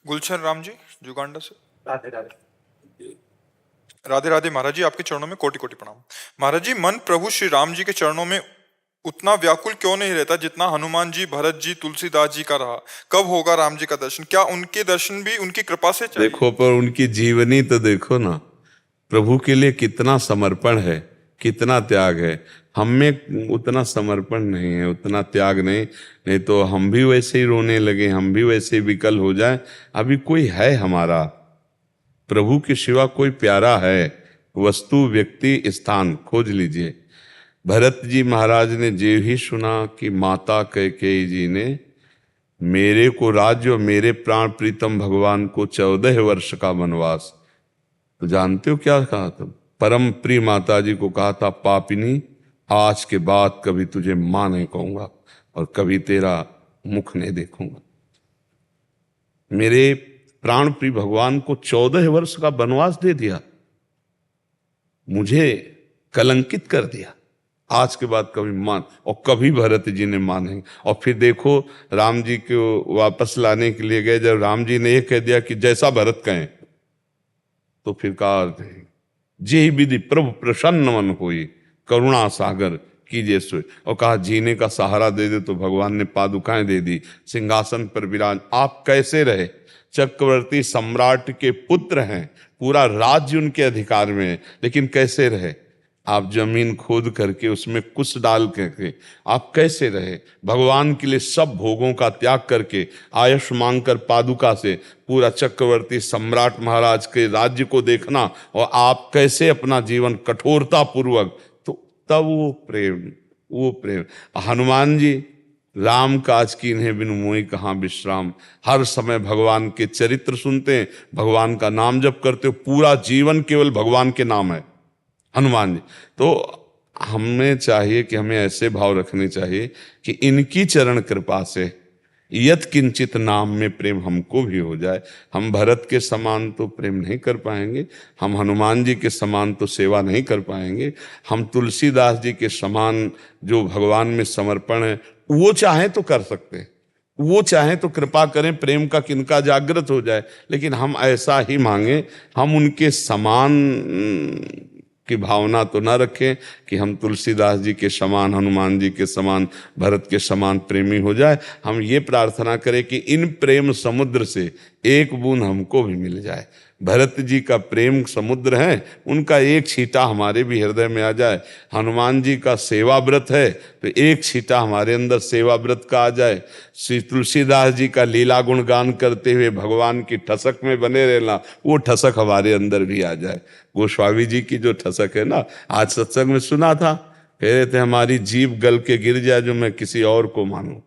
गुलशन राम जी जुगांडा से। राधे राधे। राधे राधे महाराज जी, आपके चरणों में कोटि कोटि प्रणाम। महाराज जी, मन प्रभु श्री राम जी के चरणों में उतना व्याकुल क्यों नहीं रहता जितना हनुमान जी, भरत जी, तुलसीदास जी का रहा? कब होगा राम जी का दर्शन? क्या उनके दर्शन भी उनकी कृपा से चाहिए? देखो, पर उनकी जीवनी तो देखो ना, प्रभु के लिए कितना समर्पण है, कितना त्याग है। हम में उतना समर्पण नहीं है, उतना त्याग नहीं। नहीं तो हम भी वैसे ही रोने लगे, हम भी वैसे ही विकल हो जाए। अभी कोई है हमारा प्रभु के सिवा कोई प्यारा है? वस्तु, व्यक्ति, स्थान खोज लीजिए। भरत जी महाराज ने जे ही सुना कि माता कैकेयी जी ने मेरे को राज्य और मेरे प्राण प्रीतम भगवान को 14 वर्ष का वनवास, तो जानते हो क्या कहा था? परम प्रिय माता जी को कहा था, पापिनी, आज के बाद कभी तुझे मां नहीं कहूंगा और कभी तेरा मुख नहीं देखूंगा। मेरे प्राण प्रिय भगवान को 14 वर्ष का वनवास दे दिया, मुझे कलंकित कर दिया। आज के बाद कभी मान, और कभी भरत जी ने माने। और फिर देखो, राम जी को वापस लाने के लिए गए, जब राम जी ने ये कह दिया कि जैसा भरत कहें, तो फिर कहा, जे विधि प्रभु प्रसन्न मन होई, करुणा सागर कीजिए सोई। और कहा जीने का सहारा दे दे, तो भगवान ने पादुकाएं दे दी, सिंहासन पर विराज। आप कैसे रहे? चक्रवर्ती सम्राट के पुत्र हैं, पूरा राज्य उनके अधिकार में है, लेकिन कैसे रहे? आप जमीन खोद करके उसमें कुछ डाल करके आप कैसे रहे? भगवान के लिए सब भोगों का त्याग करके आयुष मांगकर पादुका से पूरा चक्रवर्ती सम्राट महाराज के राज्य को देखना, और आप कैसे अपना जीवन कठोरता पूर्वक, तो तब वो प्रेम। हनुमान जी, राम काज कीन्हे बिनु मोहि कहाँ विश्राम, हर समय भगवान के चरित्र सुनते हैं, भगवान का नाम जप करते हो, पूरा जीवन केवल भगवान के नाम है हनुमान जी। तो हमें चाहिए कि हमें ऐसे भाव रखने चाहिए कि इनकी चरण कृपा से यत किंचित नाम में प्रेम हमको भी हो जाए। हम भरत के समान तो प्रेम नहीं कर पाएंगे, हम हनुमान जी के समान तो सेवा नहीं कर पाएंगे, हम तुलसीदास जी के समान जो भगवान में समर्पण है वो चाहें तो कर सकते हैं, वो चाहें तो कृपा करें, प्रेम का किनका जागृत हो जाए। लेकिन हम ऐसा ही मांगे, हम उनके समान की भावना तो न रखें कि हम तुलसीदास जी के समान, हनुमान जी के समान, भरत के समान प्रेमी हो जाए। हम ये प्रार्थना करें कि इन प्रेम समुद्र से एक बूंद हमको भी मिल जाए। भरत जी का प्रेम समुद्र है, उनका एक छींटा हमारे भी हृदय में आ जाए। हनुमान जी का सेवा व्रत है, तो एक छींटा हमारे अंदर सेवा व्रत का आ जाए। श्री तुलसीदास जी का लीला गुणगान करते हुए भगवान की ठसक में बने रहना, वो ठसक हमारे अंदर भी आ जाए। गोस्वामी जी की जो ठसक है ना, आज सत्संग में सुना था, कह रहे थे हमारी जीभ गल के गिर जाए जो मैं किसी और को मानूं,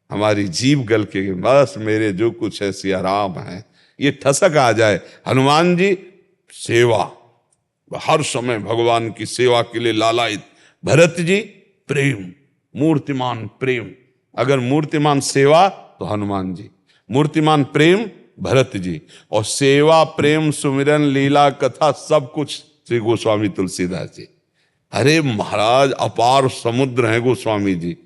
हमारी जीभ गल के बस मेरे जो कुछ है सिया राम है, ये ठसक आ जाए। हनुमान जी सेवा, हर समय भगवान की सेवा के लिए लालायित। भरत जी प्रेम, मूर्तिमान प्रेम। अगर मूर्तिमान सेवा तो हनुमान जी, मूर्तिमान प्रेम भरत जी, और सेवा प्रेम सुमिरन लीला कथा सब कुछ श्री गोस्वामी तुलसीदास जी। अरे महाराज, अपार समुद्र हैं गोस्वामी जी।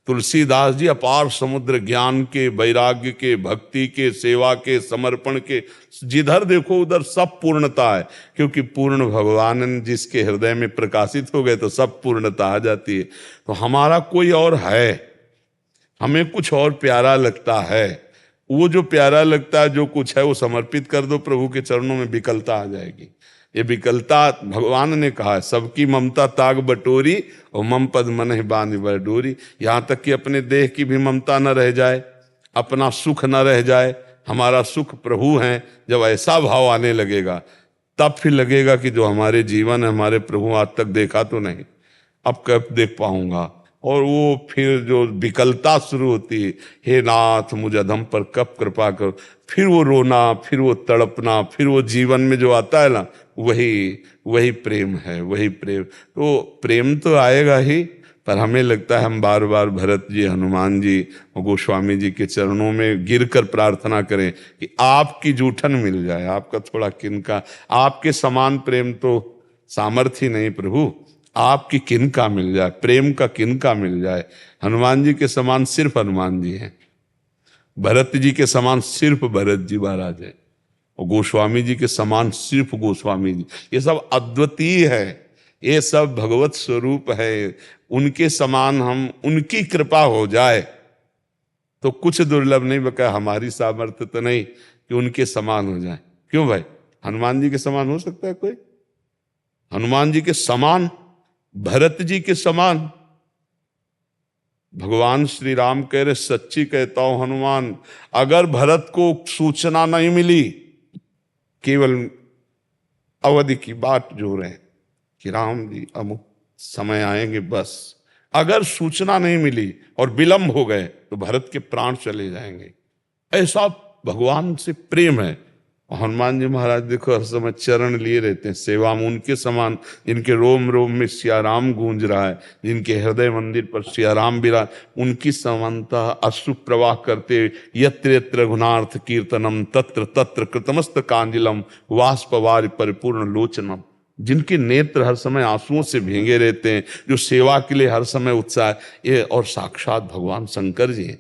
तुलसीदास जी अपार समुद्र, ज्ञान के, वैराग्य के, भक्ति के, सेवा के, समर्पण के, जिधर देखो उधर सब पूर्णता है। क्योंकि पूर्ण भगवान जिसके हृदय में प्रकाशित हो गए तो सब पूर्णता आ जाती है। तो हमारा कोई और है, हमें कुछ और प्यारा लगता है, वो जो प्यारा लगता है, जो कुछ है वो समर्पित कर दो प्रभु के चरणों में, विकलता आ जाएगी। ये विकलता भगवान ने कहा है, सबकी ममता ताग बटोरी और मम पद मन बांध बरडोरी। यहाँ तक कि अपने देह की भी ममता न रह जाए, अपना सुख न रह जाए, हमारा सुख प्रभु हैं। जब ऐसा भाव आने लगेगा तब फिर लगेगा कि जो हमारे जीवन है, हमारे प्रभु आज तक देखा तो नहीं, अब कब देख पाऊंगा। और वो फिर जो विकलता शुरू होती है, हे नाथ मुझ अधम पर कब कृपा करो, फिर वो रोना, फिर वो तड़पना, फिर वो जीवन में जो आता है ना, वही प्रेम है, वही प्रेम। तो प्रेम तो आएगा ही, पर हमें लगता है हम बार बार भरत जी, हनुमान जी और गोस्वामी जी के चरणों में गिरकर प्रार्थना करें कि आपकी जूठन मिल जाए, आपका थोड़ा किनका, आपके समान प्रेम तो सामर्थ्य नहीं प्रभु, आपकी किनका मिल जाए, प्रेम का किनका मिल जाए। हनुमान जी के समान सिर्फ हनुमान जी हैं। भरत जी के समान सिर्फ भरत जी महाराज है, और गोस्वामी जी के समान सिर्फ गोस्वामी जी। ये सब अद्वितीय है, ये सब भगवत स्वरूप है। उनके समान हम, उनकी कृपा हो जाए तो कुछ दुर्लभ नहीं, बका हमारी सामर्थ्य तो नहीं कि उनके समान हो जाए। क्यों भाई, हनुमान जी के समान हो सकता है कोई? हनुमान जी के समान, भरत जी के समान? भगवान श्री राम कह रहे, सच्ची कहता हूं हनुमान, अगर भरत को सूचना नहीं मिली, केवल अवधि की बात जो रहे कि राम जी अमुक समय आएंगे, बस अगर सूचना नहीं मिली और विलंब हो गए तो भरत के प्राण चले जाएंगे। ऐसा भगवान से प्रेम है। हनुमान जी महाराज देखो हर समय चरण लिए रहते हैं सेवा में, उनके समान जिनके रोम रोम में सिया राम गूंज रहा है, जिनके हृदय मंदिर पर सिया राम विराज, उनकी समानता अश्रु प्रवाह करते, यत्र यत्र गुणार्थ कीर्तनम तत्र तत्र कृतमस्त कांजलम वाष्पवारि परिपूर्ण लोचनम, जिनके नेत्र हर समय आंसुओं से भीगे रहते हैं, जो सेवा के लिए हर समय उत्साह, ये और साक्षात भगवान शंकर जी हैं।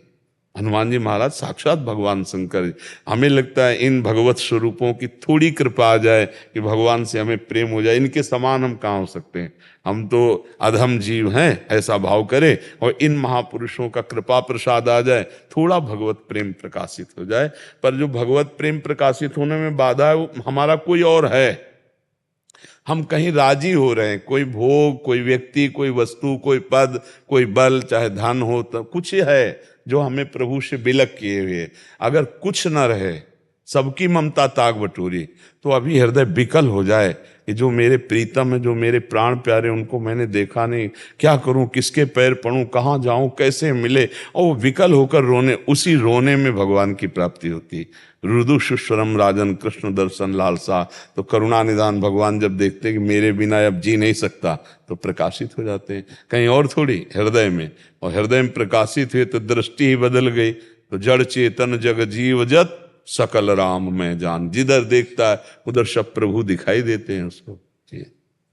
हनुमान जी महाराज साक्षात भगवान शंकर जी। हमें लगता है इन भगवत स्वरूपों की थोड़ी कृपा आ जाए कि भगवान से हमें प्रेम हो जाए, इनके समान हम कहाँ हो सकते हैं, हम तो अधम जीव हैं, ऐसा भाव करें और इन महापुरुषों का कृपा प्रसाद आ जाए, थोड़ा भगवत प्रेम प्रकाशित हो जाए। पर जो भगवत प्रेम प्रकाशित होने में बाधा है वो हमारा कोई और है। हम कहीं राजी हो रहे हैं, कोई भोग, कोई व्यक्ति, कोई वस्तु, कोई पद, कोई बल, चाहे धन हो, तो कुछ है जो हमें प्रभु से बिलक किए हुए। अगर कुछ न रहे, सबकी ममता ताक बटोरी, तो अभी हृदय विकल हो जाए कि जो मेरे प्रीतम है, जो मेरे प्राण प्यारे, उनको मैंने देखा नहीं, क्या करूं, किसके पैर पड़ूं, कहाँ जाऊं, कैसे मिले, और वो विकल होकर रोने, उसी रोने में भगवान की प्राप्ति होती। रुदु सुस्वरम राजन कृष्ण दर्शन लालसा, तो करुणा निदान भगवान जब देखते हैं कि मेरे बिना अब जी नहीं सकता, तो प्रकाशित हो जाते हैं, कहीं और थोड़ी, हृदय में। और हृदय में प्रकाशित हुए तो दृष्टि ही बदल गई, तो जड़ चेतन जग जीव जत सकल राम में जान, जिधर देखता है उधर सब प्रभु दिखाई देते हैं उसको। जी।